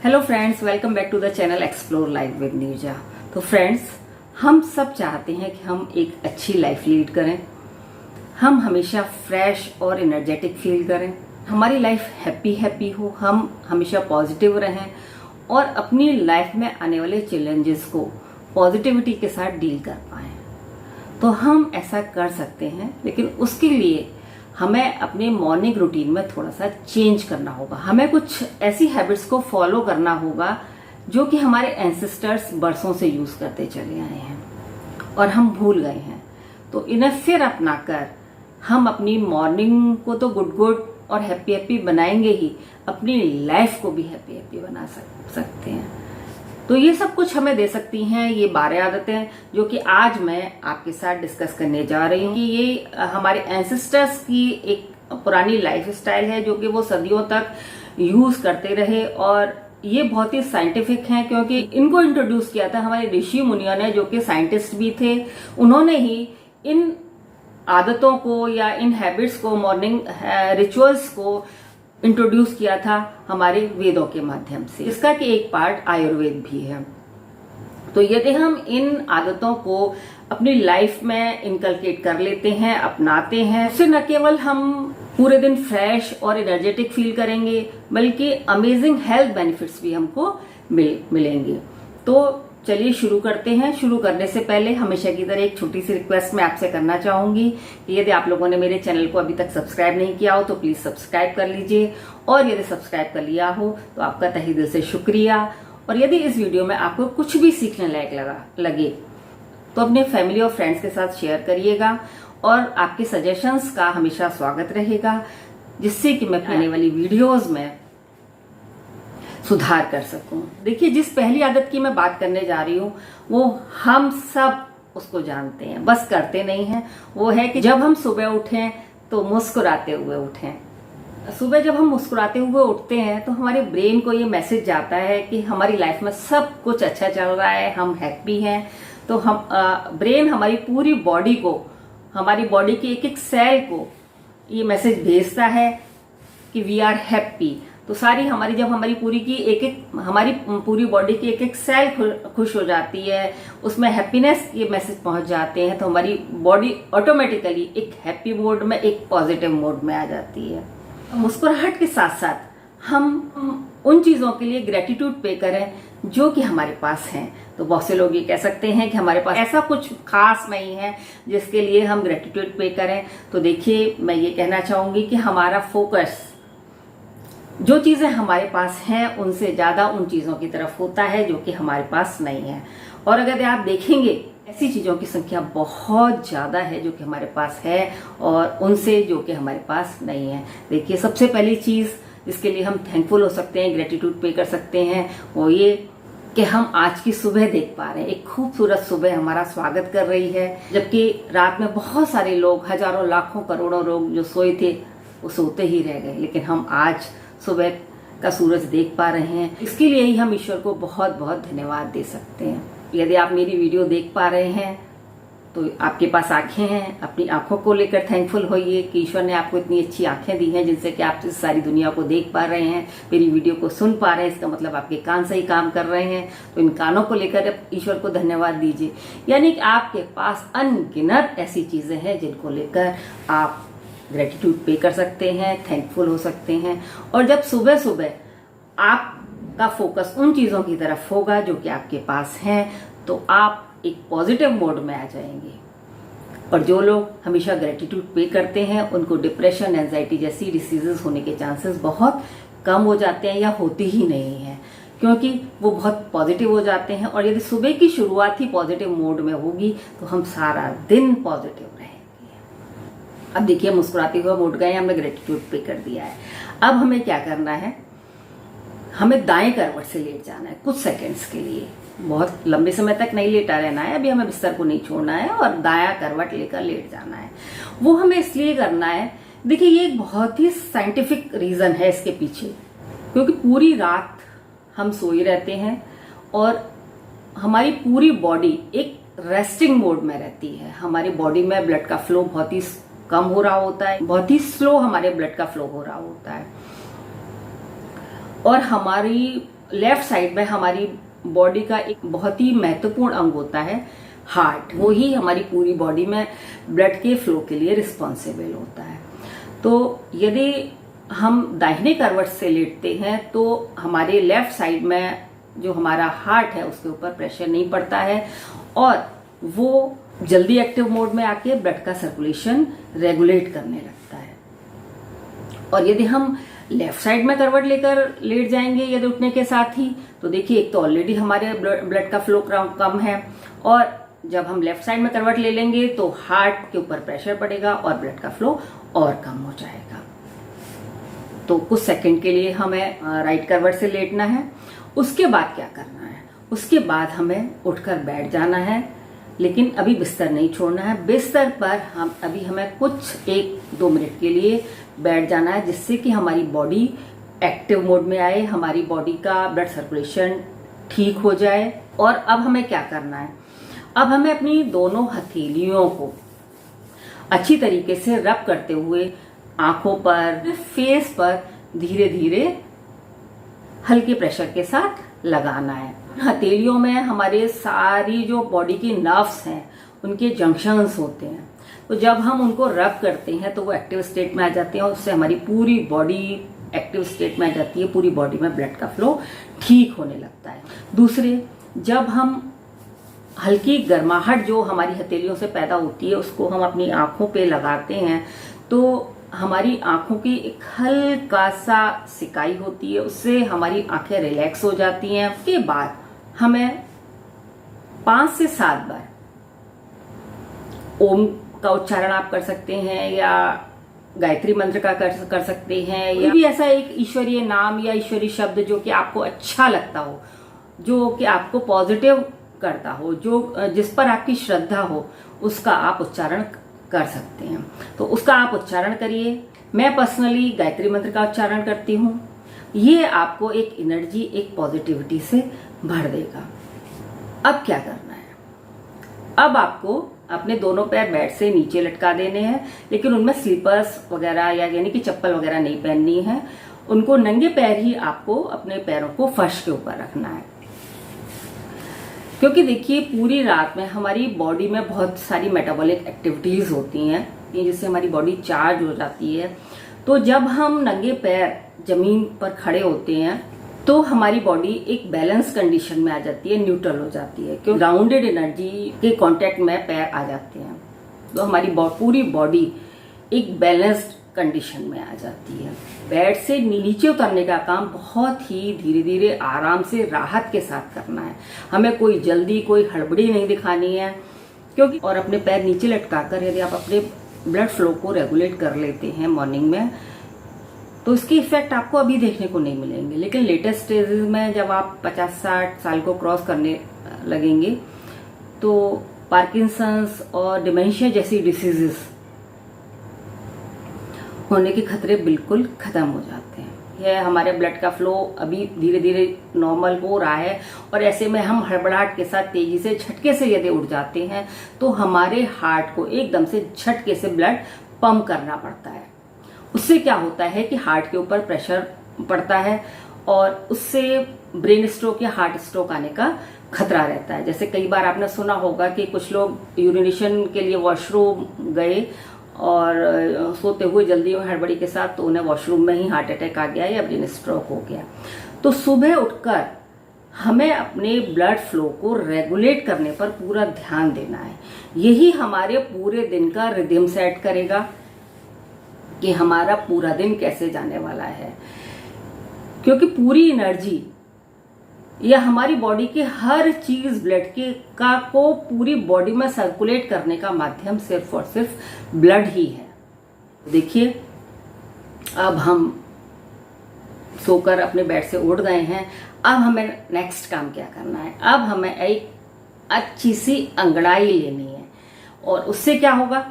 Hello friends, welcome back to the channel explore life with Neerja. तो friends, हम सब चाहते हैं कि हम एक अच्छी लाइफ लीड करें, हम हमेशा फ्रेश और एनर्जेटिक फील करें, हमारी लाइफ हैप्पी हो, हम हमेशा पॉजिटिव रहें और अपनी लाइफ में आने वाले चैलेंजेस को पॉजिटिविटी के साथ डील कर पाएं। तो हम ऐसा कर सकते हैं, लेकिन उसके लिए हमें अपने मॉर्निंग रूटीन में थोड़ा सा चेंज करना होगा। हमें कुछ ऐसी हैबिट्स को फॉलो करना होगा जो कि हमारे एंसेस्टर्स बरसों से यूज करते चले आए हैं और हम भूल गए हैं। तो इन्हें फिर अपनाकर हम अपनी मॉर्निंग को तो गुड और हैप्पी बनाएंगे ही, अपनी लाइफ को भी हैप्पी बना सकते हैं। तो ये सब कुछ हमें दे सकती हैं ये 12 आदतें, जो कि आज मैं आपके साथ डिस्कस करने जा रही हूँ। कि ये हमारे एंसेस्टर्स की एक पुरानी लाइफ स्टाइल है जो कि वो सदियों तक यूज करते रहे और ये बहुत ही साइंटिफिक हैं, क्योंकि इनको इंट्रोड्यूस किया था हमारे ऋषि मुनियों ने, जो कि साइंटिस्ट भी थे। उन्होंने ही इन आदतों को या इन हैबिट्स को, मॉर्निंग रिचुअल्स को इंट्रोड्यूस किया था हमारे वेदों के माध्यम से। इसका कि एक पार्ट आयुर्वेद भी है। तो यदि हम इन आदतों को अपनी लाइफ में इनकलकेट कर लेते हैं, अपनाते हैं, उससे न केवल हम पूरे दिन फ्रेश और एनर्जेटिक फील करेंगे, बल्कि अमेजिंग हेल्थ बेनिफिट्स भी हमको मिलेंगे। तो चलिए शुरू करते हैं। शुरू करने से पहले हमेशा की तरह एक छोटी सी रिक्वेस्ट मैं आपसे करना चाहूंगी कि यदि आप लोगों ने मेरे चैनल को अभी तक सब्सक्राइब नहीं किया हो तो प्लीज सब्सक्राइब कर लीजिए, और यदि सब्सक्राइब कर लिया हो तो आपका तहे दिल से शुक्रिया। और यदि इस वीडियो में आपको कुछ भी सीखने लायक लगे तो अपने फैमिली और फ्रेंड्स के साथ शेयर करिएगा, और आपके सजेशंस का हमेशा स्वागत रहेगा, जिससे कि मैं आने वाली वीडियोज में सुधार कर सकूं। देखिए, जिस पहली आदत की मैं बात करने जा रही हूं वो हम सब उसको जानते हैं, बस करते नहीं हैं। वो है कि जब हम सुबह उठें तो मुस्कुराते हुए उठें। सुबह जब हम मुस्कुराते हुए उठते हैं तो हमारे ब्रेन को ये मैसेज जाता है कि हमारी लाइफ में सब कुछ अच्छा चल रहा है, हम हैप्पी हैं। तो हम ब्रेन हमारी पूरी बॉडी को, हमारी बॉडी की एक एक सेल को ये मैसेज भेजता है कि वी आर हैप्पी। तो जब हमारी पूरी बॉडी की एक एक सेल खुश हो जाती है, उसमें हैप्पीनेस ये मैसेज पहुंच जाते हैं, तो हमारी बॉडी ऑटोमेटिकली एक हैप्पी मोड में, एक पॉजिटिव मोड में आ जाती है। मुस्कुराहट के साथ साथ हम उन चीजों के लिए ग्रेटिट्यूड पे करें जो कि हमारे पास हैं। तो बहुत से लोग ये कह सकते हैं कि हमारे पास ऐसा कुछ खास नहीं है जिसके लिए हम ग्रेटिट्यूड पे करें। तो देखिए, मैं ये कहना चाहूंगी कि हमारा फोकस जो चीजें हमारे पास हैं उनसे ज्यादा उन चीजों की तरफ होता है जो कि हमारे पास नहीं है। और अगर आप देखेंगे, ऐसी चीजों की संख्या बहुत ज्यादा है जो कि हमारे पास है और उनसे जो कि हमारे पास नहीं है। देखिए, सबसे पहली चीज जिसके लिए हम थैंकफुल हो सकते हैं, ग्रेटिट्यूड पे कर सकते हैं, वो ये कि हम आज की सुबह देख पा रहे हैं। एक खूबसूरत सुबह हमारा स्वागत कर रही है, जबकि रात में बहुत सारे लोग, हजारों लाखों करोड़ों लोग जो सोए थे वो सोते ही रह गए, लेकिन हम आज सुबह का सूरज देख पा रहे हैं। इसके लिए ही हम ईश्वर को बहुत बहुत धन्यवाद दे सकते हैं। यदि आप मेरी वीडियो देख पा रहे हैं तो आपके पास आंखें हैं, अपनी आंखों को लेकर थैंकफुल होइए कि ईश्वर ने आपको इतनी अच्छी आंखें दी हैं जिनसे कि आप इस सारी दुनिया को देख पा रहे हैं, मेरी वीडियो को सुन पा रहे हैं। इसका मतलब आपके कान सही काम कर रहे हैं, तो इन कानों को लेकर ईश्वर को धन्यवाद दीजिए। यानी कि आपके पास अनगिनत ऐसी चीजें हैं जिनको लेकर आप ग्रेटिट्यूड पे कर सकते हैं, थैंकफुल हो सकते हैं। और जब सुबह सुबह आपका फोकस उन चीजों की तरफ होगा जो कि आपके पास हैं, तो आप एक पॉजिटिव मोड में आ जाएंगे। और जो लोग हमेशा ग्रेटिट्यूड पे करते हैं उनको डिप्रेशन, एंजाइटी जैसी डिसीजेस होने के चांसेस बहुत कम हो जाते हैं या होती ही नहीं है, क्योंकि वो बहुत पॉजिटिव हो जाते हैं। और यदि सुबह की शुरुआत ही पॉजिटिव मोड में होगी तो हम सारा दिन पॉजिटिव रहेंगे। अब देखिए, मुस्कुराते हुए उठ गए, हमने ग्रेटिट्यूड पे कर दिया है। अब हमें क्या करना है, हमें दाएं करवट से लेट जाना है कुछ सेकंड्स के लिए। बहुत लंबे समय तक नहीं लेटा रहना है, अभी हमें बिस्तर को नहीं छोड़ना है और दाया करवट लेकर लेट जाना है। वो हमें इसलिए करना है, देखिए ये एक बहुत ही साइंटिफिक रीजन है इसके पीछे, क्योंकि पूरी रात हम सोए रहते हैं और हमारी पूरी बॉडी एक रेस्टिंग मोड में रहती है। हमारी बॉडी में ब्लड का फ्लो बहुत ही कम हो रहा होता है, बहुत ही स्लो हमारे ब्लड का फ्लो हो रहा होता है, और हमारी लेफ्ट साइड में हमारी बॉडी का एक बहुत ही महत्वपूर्ण अंग होता है हार्ट। वो ही हमारी पूरी बॉडी में ब्लड के फ्लो के लिए रिस्पॉन्सिबल होता है। तो यदि हम दाहिने करवट से लेटते हैं तो हमारे लेफ्ट साइड में जो हमारा हार्ट है उसके ऊपर प्रेशर नहीं पड़ता है और वो जल्दी एक्टिव मोड में आके ब्लड का सर्कुलेशन रेगुलेट करने लगता है। और यदि हम लेफ्ट साइड में करवट लेकर लेट जाएंगे यदि उठने के साथ ही, तो देखिए एक तो ऑलरेडी हमारे ब्लड का फ्लो कम है और जब हम लेफ्ट साइड में करवट ले लेंगे तो हार्ट के ऊपर प्रेशर पड़ेगा और ब्लड का फ्लो और कम हो जाएगा। तो कुछ सेकंड के लिए हमें राइट करवट से लेटना है। उसके बाद क्या करना है, उसके बाद हमें उठकर बैठ जाना है, लेकिन अभी बिस्तर नहीं छोड़ना है। बिस्तर पर हमें कुछ 1-2 मिनट के लिए बैठ जाना है, जिससे कि हमारी बॉडी एक्टिव मोड में आए, हमारी बॉडी का ब्लड सर्कुलेशन ठीक हो जाए। और अब हमें क्या करना है, अब हमें अपनी दोनों हथेलियों को अच्छी तरीके से रब करते हुए आंखों पर, फेस पर धीरे धीरे हल्के प्रेशर के साथ लगाना है। हथेलियों में हमारे सारी जो बॉडी की नर्व्स हैं उनके जंक्शंस होते हैं, तो जब हम उनको रब करते हैं तो वो एक्टिव स्टेट में आ जाते हैं और उससे हमारी पूरी बॉडी एक्टिव स्टेट में आ जाती है, पूरी बॉडी में ब्लड का फ्लो ठीक होने लगता है। दूसरे, जब हम हल्की गर्माहट जो हमारी हथेलियों से पैदा होती है उसको हम अपनी आंखों पे लगाते हैं तो हमारी आंखों की एक हल्का सा सिकाई होती है, उससे हमारी आंखें रिलैक्स हो जाती हैं। उसके बाद हमें 5 से 7 बार ओम का उच्चारण आप कर सकते हैं या गायत्री मंत्र का कर सकते हैं, या भी ऐसा एक ईश्वरीय नाम या ईश्वरीय शब्द जो कि आपको अच्छा लगता हो, जो कि आपको पॉजिटिव करता हो, जो जिस पर आपकी श्रद्धा हो, उसका आप उच्चारण कर सकते हैं। तो उसका आप उच्चारण करिए। मैं पर्सनली गायत्री मंत्र का उच्चारण करती हूँ। ये आपको एक एनर्जी, एक पॉजिटिविटी से भर देगा। अब क्या करना है, अब आपको अपने दोनों पैर बेड से नीचे लटका देने हैं, लेकिन उनमें स्लीपर्स वगैरह या यानी कि चप्पल वगैरह नहीं पहननी है। उनको नंगे पैर ही आपको अपने पैरों को फर्श के ऊपर रखना है, क्योंकि देखिए पूरी रात में हमारी बॉडी में बहुत सारी मेटाबॉलिक एक्टिविटीज होती हैं जिससे हमारी बॉडी चार्ज हो जाती है। तो जब हम नंगे पैर जमीन पर खड़े होते हैं तो हमारी बॉडी एक बैलेंस कंडीशन में आ जाती है, न्यूट्रल हो जाती है, क्योंकि ग्राउंडेड एनर्जी के कांटेक्ट में पैर आ जाते हैं तो हमारी पूरी बॉडी एक बैलेंस्ड कंडीशन में आ जाती है। बेड से नीचे उतरने का काम बहुत ही धीरे धीरे आराम से राहत के साथ करना है। हमें कोई जल्दी, कोई हड़बड़ी नहीं दिखानी है, क्योंकि और अपने पैर नीचे लटकाकर यदि आप अपने ब्लड फ्लो को रेगुलेट कर लेते हैं मॉर्निंग में तो इसके इफेक्ट आपको अभी देखने को नहीं मिलेंगे, लेकिन लेटेस्ट स्टेजेस में जब आप 50-60 साल को क्रॉस करने लगेंगे तो पार्किंसंस और डिमेंशिया जैसी डिसीजेस होने के खतरे बिल्कुल खत्म हो जाते हैं। यह हमारे ब्लड का फ्लो अभी धीरे धीरे नॉर्मल हो रहा है और ऐसे में हम हड़बड़ाहट के साथ तेजी से झटके से यदि उठ जाते हैं तो हमारे हार्ट को एकदम से झटके से ब्लड पंप करना पड़ता है। उससे क्या होता है कि हार्ट के ऊपर प्रेशर पड़ता है और उससे ब्रेन स्ट्रोक या हार्ट स्ट्रोक आने का खतरा रहता है। जैसे कई बार आपने सुना होगा कि कुछ लोग यूरिनेशन के लिए वॉशरूम गए और सोते हुए जल्दी में हड़बड़ी के साथ तो उन्हें वॉशरूम में ही हार्ट अटैक आ गया या ब्रेन स्ट्रोक हो गया। तो सुबह उठकर हमें अपने ब्लड फ्लो को रेगुलेट करने पर पूरा ध्यान देना है। यही हमारे पूरे दिन का रिदम सेट करेगा कि हमारा पूरा दिन कैसे जाने वाला है, क्योंकि पूरी एनर्जी या हमारी बॉडी की हर चीज ब्लड को पूरी बॉडी में सर्कुलेट करने का माध्यम सिर्फ और सिर्फ ब्लड ही है। देखिए अब हम सोकर अपने बेड से उठ गए हैं। अब हमें नेक्स्ट काम क्या करना है, अब हमें एक अच्छी सी अंगड़ाई लेनी है। और उससे क्या होगा,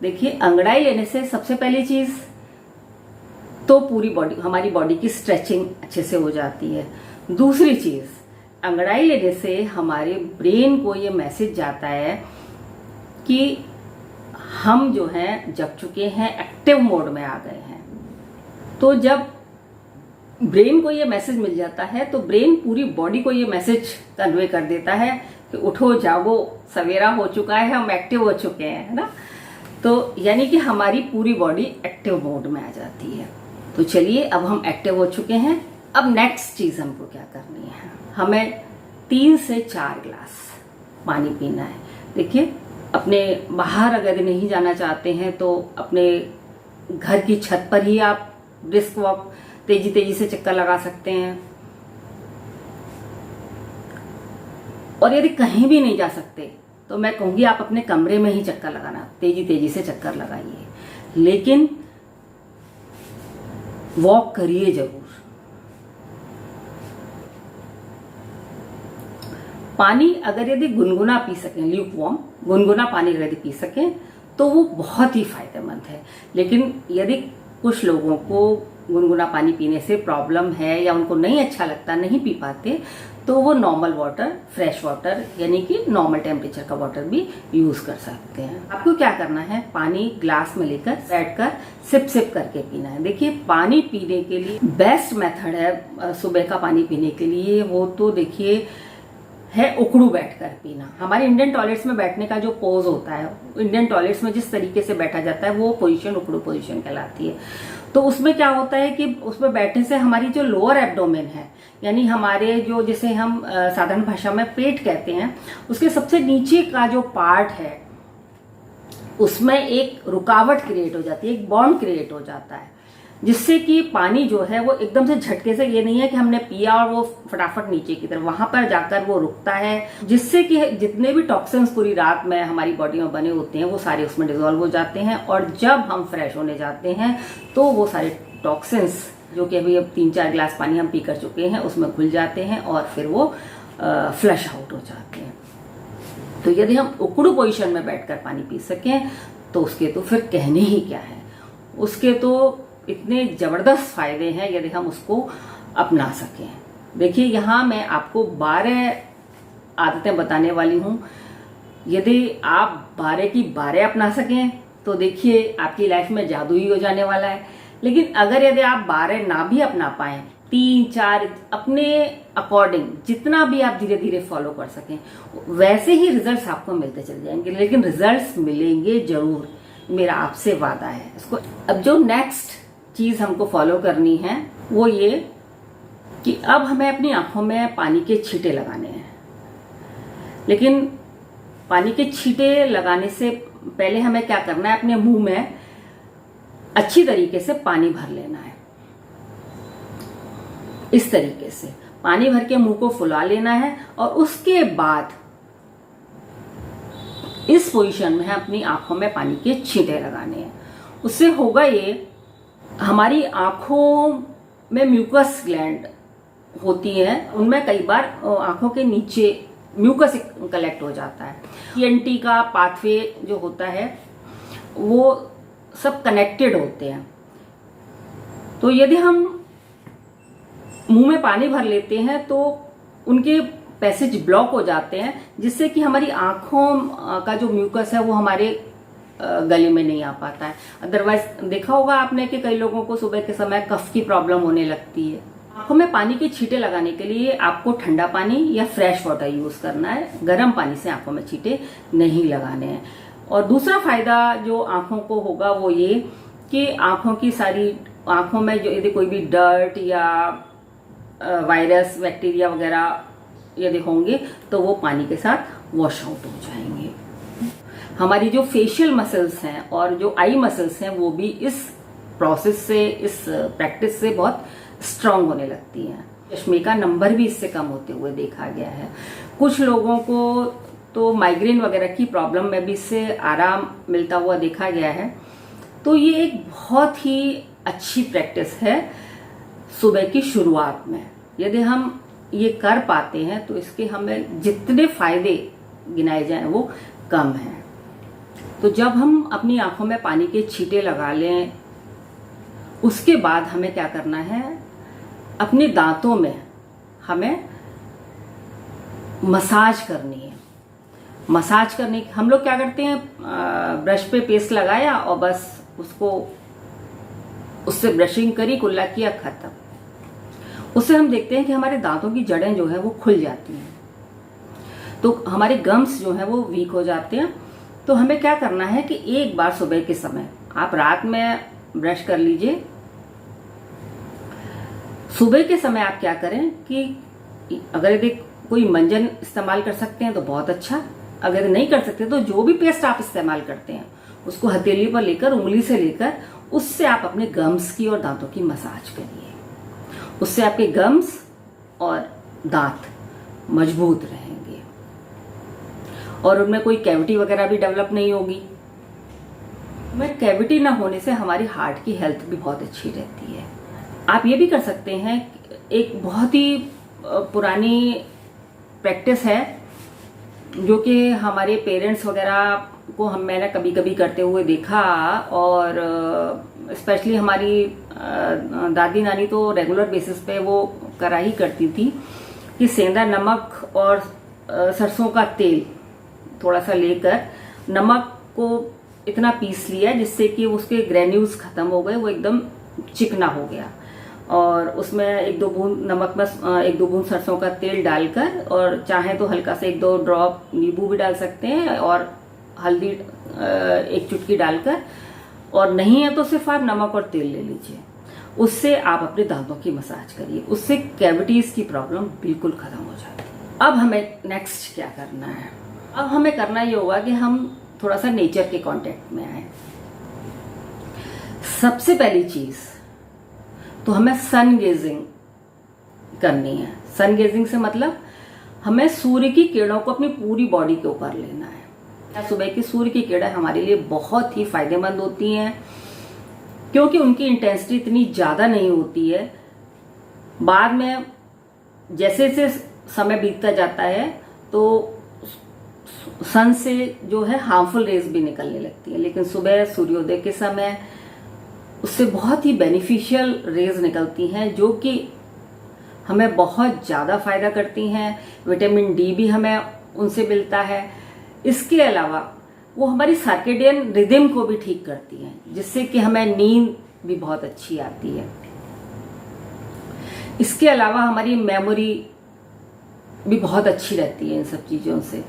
देखिए अंगड़ाई लेने से सबसे पहली चीज तो पूरी बॉडी, हमारी बॉडी की स्ट्रेचिंग अच्छे से हो जाती है। दूसरी चीज, अंगड़ाई लेने से हमारे ब्रेन को ये मैसेज जाता है कि हम जो हैं जग चुके हैं, एक्टिव मोड में आ गए हैं। तो जब ब्रेन को ये मैसेज मिल जाता है तो ब्रेन पूरी बॉडी को ये मैसेज कन्वे कर देता है कि उठो जागो, सवेरा हो चुका है, हम एक्टिव हो चुके हैं, है ना। तो यानी कि हमारी पूरी बॉडी एक्टिव मोड में आ जाती है। तो चलिए, अब हम एक्टिव हो चुके हैं। अब नेक्स्ट चीज हमको क्या करनी है, हमें 3 से 4 गिलास पानी पीना है। देखिए, अपने बाहर अगर नहीं जाना चाहते हैं तो अपने घर की छत पर ही आप ब्रिस्क वॉक तेजी तेजी से चक्कर लगा सकते हैं। और यदि कहीं भी नहीं जा सकते तो मैं कहूंगी आप अपने कमरे में ही चक्कर लगाना, तेजी तेजी से चक्कर लगाइए, लेकिन वॉक करिए जरूर। पानी अगर यदि गुनगुना पी सकें, ल्यूक वार्म गुनगुना पानी अगर यदि पी सकें तो वो बहुत ही फायदेमंद है। लेकिन यदि कुछ लोगों को गुनगुना पानी पीने से प्रॉब्लम है या उनको नहीं अच्छा लगता, नहीं पी पाते, तो वो नॉर्मल वाटर, फ्रेश वाटर यानी कि नॉर्मल टेम्परेचर का वाटर भी यूज कर सकते हैं। आपको क्या करना है, पानी ग्लास में लेकर बैठकर सिप सिप करके पीना है। देखिए, पानी पीने के लिए बेस्ट मेथड है सुबह का पानी पीने के लिए, वो तो देखिए है उकड़ू बैठकर पीना। हमारे इंडियन टॉयलेट्स में बैठने का जो पोज होता है, इंडियन टॉयलेट्स में जिस तरीके से बैठा जाता है वो पोजीशन उकड़ू पोजीशन कहलाती है। तो उसमें क्या होता है कि उसमें बैठने से हमारी जो लोअर एब्डोमेन है, यानी हमारे जो जिसे हम साधारण भाषा में पेट कहते हैं, उसके सबसे नीचे का जो पार्ट है उसमें एक रुकावट क्रिएट हो जाती है, एक बॉन्ड क्रिएट हो जाता है, जिससे कि पानी जो है वो एकदम से झटके से, ये नहीं है कि हमने पिया और वो फटाफट नीचे की तरफ, वहां पर जाकर वो रुकता है, जिससे कि जितने भी टॉक्सिन्स पूरी रात में हमारी बॉडी में बने होते हैं वो सारे उसमें डिजोल्व हो जाते हैं। और जब हम फ्रेश होने जाते हैं तो वो सारे टॉक्सिन्स जो कि अभी अब 3-4 गिलास पानी हम पी कर चुके हैं उसमें घुल जाते हैं और फिर वो फ्लश आउट हो जाते हैं। तो यदि हम उकड़ू पोजीशन में बैठकर पानी पी सकें तो उसके तो फिर कहने ही क्या है, उसके तो इतने जबरदस्त फायदे हैं यदि हम उसको अपना सकें। देखिए, यहाँ मैं आपको 12 आदतें बताने वाली हूँ। यदि आप 12 की 12 अपना सकें तो देखिए आपकी लाइफ में जादू ही हो जाने वाला है। लेकिन अगर यदि आप 12 ना भी अपना पाए, 3-4 अपने अकॉर्डिंग जितना भी आप धीरे धीरे फॉलो कर सकें, वैसे ही रिजल्ट्स आपको मिलते चले जाएंगे। लेकिन रिजल्ट्स मिलेंगे जरूर, मेरा आपसे वादा है इसको। अब जो नेक्स्ट चीज हमको फॉलो करनी है वो ये कि अब हमें अपनी आंखों में पानी के छींटे लगाने हैं। लेकिन पानी के छींटे लगाने से पहले हमें क्या करना है, अपने मुंह में अच्छी तरीके से पानी भर लेना है। इस तरीके से पानी भर के मुंह को फुला लेना है और उसके बाद इस पोजीशन में अपनी आंखों में पानी के छींटे लगाने हैं। उससे होगा ये, हमारी आंखों में म्यूकस ग्लैंड होती है, उनमें कई बार आंखों के नीचे म्यूकस कलेक्ट हो जाता है। ईएनटी का पाथवे जो होता है वो सब कनेक्टेड होते हैं। तो यदि हम मुंह में पानी भर लेते हैं तो उनके पैसेज ब्लॉक हो जाते हैं, जिससे कि हमारी आंखों का जो म्यूकस है वो हमारे गले में नहीं आ पाता है। अदरवाइज देखा होगा आपने कि कई लोगों को सुबह के समय कफ की प्रॉब्लम होने लगती है। आंखों में पानी के छींटे लगाने के लिए आपको ठंडा पानी या फ्रेश वाटर यूज करना है, गर्म पानी से आंखों में छींटे नहीं लगाने हैं। और दूसरा फायदा जो आंखों को होगा वो ये कि आंखों में जो यदि कोई भी डर्ट या वायरस, बैक्टीरिया वगैरह यदि होंगे तो वो पानी के साथ वॉश आउट हो जाएंगे। हमारी जो फेशियल मसल्स हैं और जो आई मसल्स हैं वो भी इस प्रोसेस से, इस प्रैक्टिस से बहुत स्ट्रांग होने लगती हैं। चश्मे का नंबर भी इससे कम होते हुए देखा गया है। कुछ लोगों को तो माइग्रेन वगैरह की प्रॉब्लम में भी इससे आराम मिलता हुआ देखा गया है। तो ये एक बहुत ही अच्छी प्रैक्टिस है सुबह की शुरुआत में। यदि हम ये कर पाते हैं तो इसके हमें जितने फायदे गिनाए जाएं वो कम हैं। तो जब हम अपनी आंखों में पानी के छींटे लगा लें, उसके बाद हमें क्या करना है, अपने दांतों में हमें मसाज करनी है। मसाज करने हम लोग क्या करते हैं, ब्रश पे पेस्ट लगाया और बस उसको उससे ब्रशिंग करी, कुल्ला किया, खत्म। उससे हम देखते हैं कि हमारे दांतों की जड़ें जो है वो खुल जाती हैं, तो हमारे गम्स जो है वो वीक हो जाते हैं। तो हमें क्या करना है कि एक बार सुबह के समय आप रात में ब्रश कर लीजिए, सुबह के समय आप क्या करें कि अगर यदि कोई मंजन इस्तेमाल कर सकते हैं तो बहुत अच्छा, अगर नहीं कर सकते तो जो भी पेस्ट आप इस्तेमाल करते हैं उसको हथेली पर लेकर, उंगली से लेकर, उससे आप अपने गम्स की और दांतों की मसाज करिए। उससे आपके गम्स और दांत मजबूत रहेंगे और उनमें कोई कैविटी वगैरह भी डेवलप नहीं होगी। में कैविटी ना होने से हमारी हार्ट की हेल्थ भी बहुत अच्छी रहती है। आप ये भी कर सकते हैं, एक बहुत ही पुरानी प्रैक्टिस है जो कि हमारे पेरेंट्स वगैरह को मैंने कभी कभी करते हुए देखा, और स्पेशली हमारी दादी नानी तो रेगुलर बेसिस पे वो करा ही करती थी कि सेंधा नमक और सरसों का तेल थोड़ा सा लेकर नमक को इतना पीस लिया जिससे कि उसके ग्रेन्यूल्स खत्म हो गए, वो एकदम चिकना हो गया, और उसमें 1-2 बूंद नमक में 1-2 बूंद सरसों का तेल डालकर, और चाहे तो हल्का से 1-2 ड्रॉप नींबू भी डाल सकते हैं, और हल्दी 1 चुटकी डालकर, और नहीं है तो सिर्फ आप नमक और तेल ले लीजिए। उससे आप अपने दांतों की मसाज करिए, उससे कैविटीज की प्रॉब्लम बिल्कुल खत्म हो जाती है। अब हमें नेक्स्ट क्या करना है? अब हमें करना ये होगा कि हम थोड़ा सा नेचर के कांटेक्ट में आए। सबसे पहली चीज तो हमें सन गेजिंग करनी है। सन गेजिंग से मतलब हमें सूर्य की किरणों को अपनी पूरी बॉडी के ऊपर लेना है। सुबह की सूर्य की किरणें हमारे लिए बहुत ही फायदेमंद होती हैं क्योंकि उनकी इंटेंसिटी इतनी ज्यादा नहीं होती है। बाद में जैसे जैसे समय बीतता जाता है तो सन से जो है हार्मफुल रेज भी निकलने लगती है, लेकिन सुबह सूर्योदय के समय उससे बहुत ही बेनिफिशियल रेज निकलती हैं जो कि हमें बहुत ज्यादा फायदा करती हैं। विटामिन डी भी हमें उनसे मिलता है। इसके अलावा वो हमारी सर्केडियन रिदम को भी ठीक करती हैं, जिससे कि हमें नींद भी बहुत अच्छी आती है। इसके अलावा हमारी मेमोरी भी बहुत अच्छी रहती है इन सब चीजों से,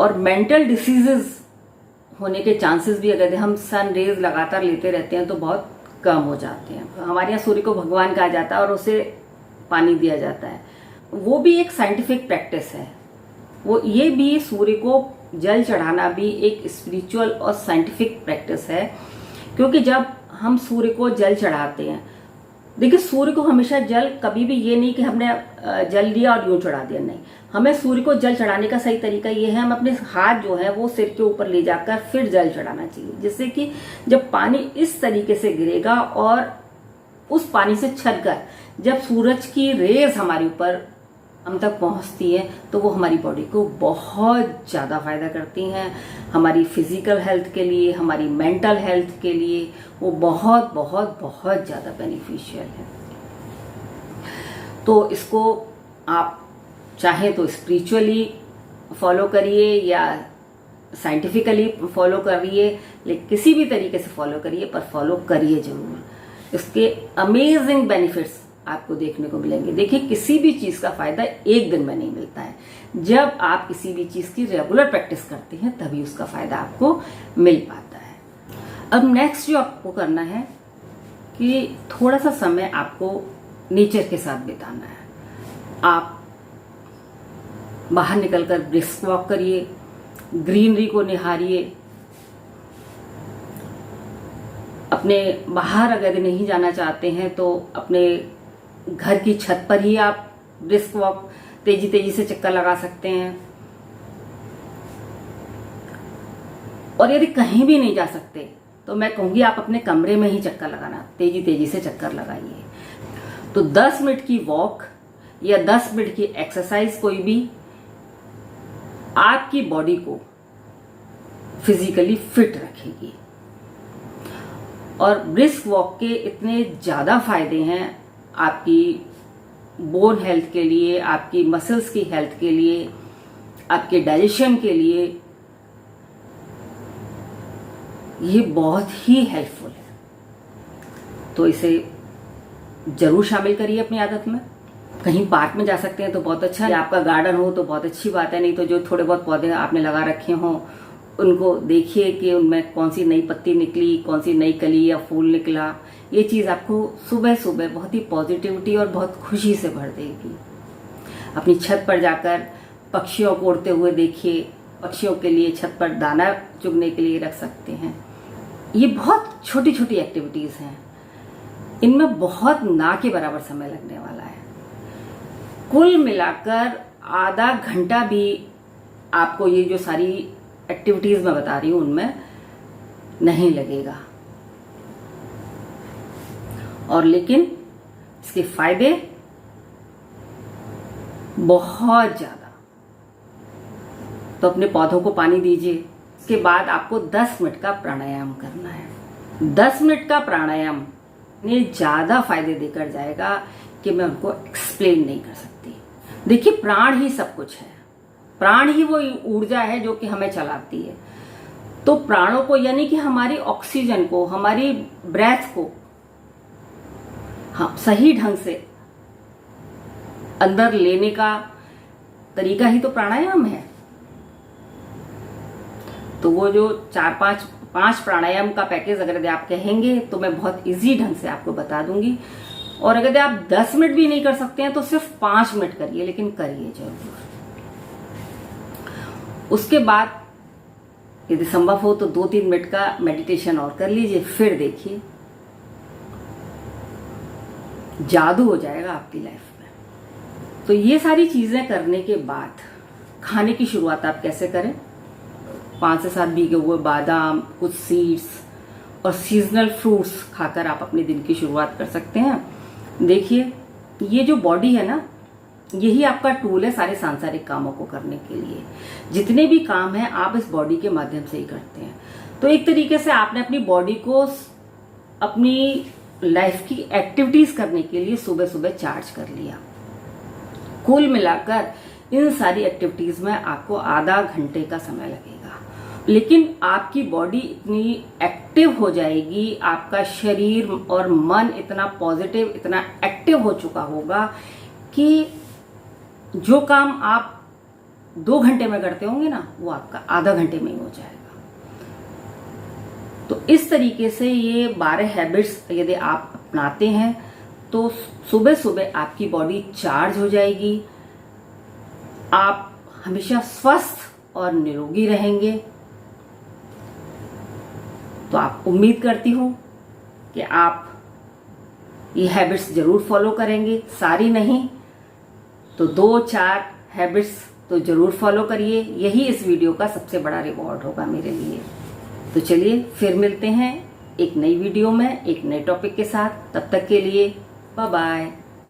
और मेंटल डिसीजेस होने के चांसेस भी अगर हम सन रेज लगातार लेते रहते हैं तो बहुत कम हो जाते हैं। हमारे यहाँ सूर्य को भगवान कहा जाता है और उसे पानी दिया जाता है, वो भी एक साइंटिफिक प्रैक्टिस है। वो ये भी सूर्य को जल चढ़ाना भी एक स्पिरिचुअल और साइंटिफिक प्रैक्टिस है, क्योंकि जब हम सूर्य को जल चढ़ाते हैं, देखिए सूर्य को हमेशा जल, कभी भी ये नहीं कि हमने जल लिया और यूं चढ़ा दिया, नहीं। हमें सूर्य को जल चढ़ाने का सही तरीका ये है, हम अपने हाथ जो है वो सिर के ऊपर ले जाकर फिर जल चढ़ाना चाहिए, जिससे कि जब पानी इस तरीके से गिरेगा और उस पानी से छलकर जब सूरज की रेज हमारे ऊपर हम तक पहुंचती है तो वो हमारी बॉडी को बहुत ज्यादा फायदा करती हैं। हमारी फिजिकल हेल्थ के लिए, हमारी मेंटल हेल्थ के लिए वो बहुत बहुत बहुत ज्यादा बेनिफिशियल है। तो इसको आप चाहे तो स्पिरिचुअली फॉलो करिए या साइंटिफिकली फॉलो करिए, लेकिन किसी भी तरीके से फॉलो करिए, पर फॉलो करिए जरूर। इसके अमेजिंग बेनिफिट्स आपको देखने को मिलेंगे। देखिए किसी भी चीज का फायदा एक दिन में नहीं मिलता है, जब आप किसी भी चीज की रेगुलर प्रैक्टिस करते हैं तभी उसका फायदा आपको मिल पाता है। अब नेक्स्ट जो आपको करना है कि थोड़ा सा समय आपको नेचर के साथ बिताना है। आप बाहर निकलकर ब्रिस्क वॉक करिए, ग्रीनरी को निहारिए। अपने बाहर अगर नहीं जाना चाहते हैं तो अपने घर की छत पर ही आप ब्रिस्क वॉक तेजी तेजी से चक्कर लगा सकते हैं। और यदि कहीं भी नहीं जा सकते तो मैं कहूंगी आप अपने कमरे में ही चक्कर लगाना, तेजी तेजी से चक्कर लगाइए। तो 10 मिनट की वॉक या 10 मिनट की एक्सरसाइज कोई भी आपकी बॉडी को फिजिकली फिट रखेगी। और ब्रिस्क वॉक के इतने ज्यादा फायदे हैं आपकी बोन हेल्थ के लिए, आपकी मसल्स की हेल्थ के लिए, आपके डाइजेशन के लिए, ये बहुत ही हेल्पफुल है। तो इसे जरूर शामिल करिए अपनी आदत में। कहीं पार्क में जा सकते हैं तो बहुत अच्छा है, आपका गार्डन हो तो बहुत अच्छी बात है, नहीं तो जो थोड़े बहुत पौधे आपने लगा रखे हों उनको देखिए कि उनमें कौन सी नई पत्ती निकली, कौन सी नई कली या फूल निकला। ये चीज़ आपको सुबह सुबह बहुत ही पॉजिटिविटी और बहुत खुशी से भर देगी। अपनी छत पर जाकर पक्षियों को उड़ते हुए देखिए, पक्षियों के लिए छत पर दाना चुगने के लिए रख सकते हैं। ये बहुत छोटी छोटी एक्टिविटीज़ हैं, इनमें बहुत ना के बराबर समय लगने वाला है। कुल मिलाकर आधा घंटा भी आपको ये जो सारी एक्टिविटीज़ मैं बता रही हूँ उनमें नहीं लगेगा, और लेकिन इसके फायदे बहुत ज्यादा। तो अपने पौधों को पानी दीजिए। इसके बाद आपको 10 मिनट का प्राणायाम करना है। 10 मिनट का प्राणायाम ने ज्यादा फायदे देकर जाएगा कि मैं उनको एक्सप्लेन नहीं कर सकती। देखिए, प्राण ही सब कुछ है, प्राण ही वो ऊर्जा है जो कि हमें चलाती है। तो प्राणों को, यानी कि हमारी ऑक्सीजन को, हमारी ब्रेथ को सही ढंग से अंदर लेने का तरीका ही तो प्राणायाम है। तो वो जो 4-5 प्राणायाम का पैकेज अगर आप कहेंगे तो मैं बहुत इजी ढंग से आपको बता दूंगी। और अगर आप 10 मिनट भी नहीं कर सकते हैं तो सिर्फ 5 मिनट करिए, लेकिन करिए जरूर। उसके बाद यदि संभव हो तो 2-3 मिनट का मेडिटेशन और कर लीजिए, फिर देखिए जादू हो जाएगा आपकी लाइफ में। तो ये सारी चीजें करने के बाद खाने की शुरुआत आप कैसे करें? 5 से 7 भीगे हुए बादाम, कुछ सीड्स और सीजनल फ्रूट्स खाकर आप अपने दिन की शुरुआत कर सकते हैं। देखिए, ये जो बॉडी है ना, यही आपका टूल है सारे सांसारिक कामों को करने के लिए। जितने भी काम हैं आप इस बॉडी के माध्यम से ही करते हैं। तो एक तरीके से आपने अपनी बॉडी को अपनी लाइफ की एक्टिविटीज करने के लिए सुबह सुबह चार्ज कर लिया। कुल मिलाकर इन सारी एक्टिविटीज में आपको आधा घंटे का समय लगेगा, लेकिन आपकी बॉडी इतनी एक्टिव हो जाएगी, आपका शरीर और मन इतना पॉजिटिव, इतना एक्टिव हो चुका होगा कि जो काम आप 2 घंटे में करते होंगे ना, वो आपका आधा घंटे में ही हो जाएगा। तो इस तरीके से ये 12 हैबिट्स यदि आप अपनाते हैं तो सुबह सुबह आपकी बॉडी चार्ज हो जाएगी, आप हमेशा स्वस्थ और निरोगी रहेंगे। तो आप उम्मीद करती हूं कि आप ये हैबिट्स जरूर फॉलो करेंगे, सारी नहीं तो 2-4 हैबिट्स तो जरूर फॉलो करिए। यही इस वीडियो का सबसे बड़ा रिवॉर्ड होगा मेरे लिए। तो चलिए फिर मिलते हैं एक नई वीडियो में एक नए टॉपिक के साथ। तब तक के लिए बाय बाय।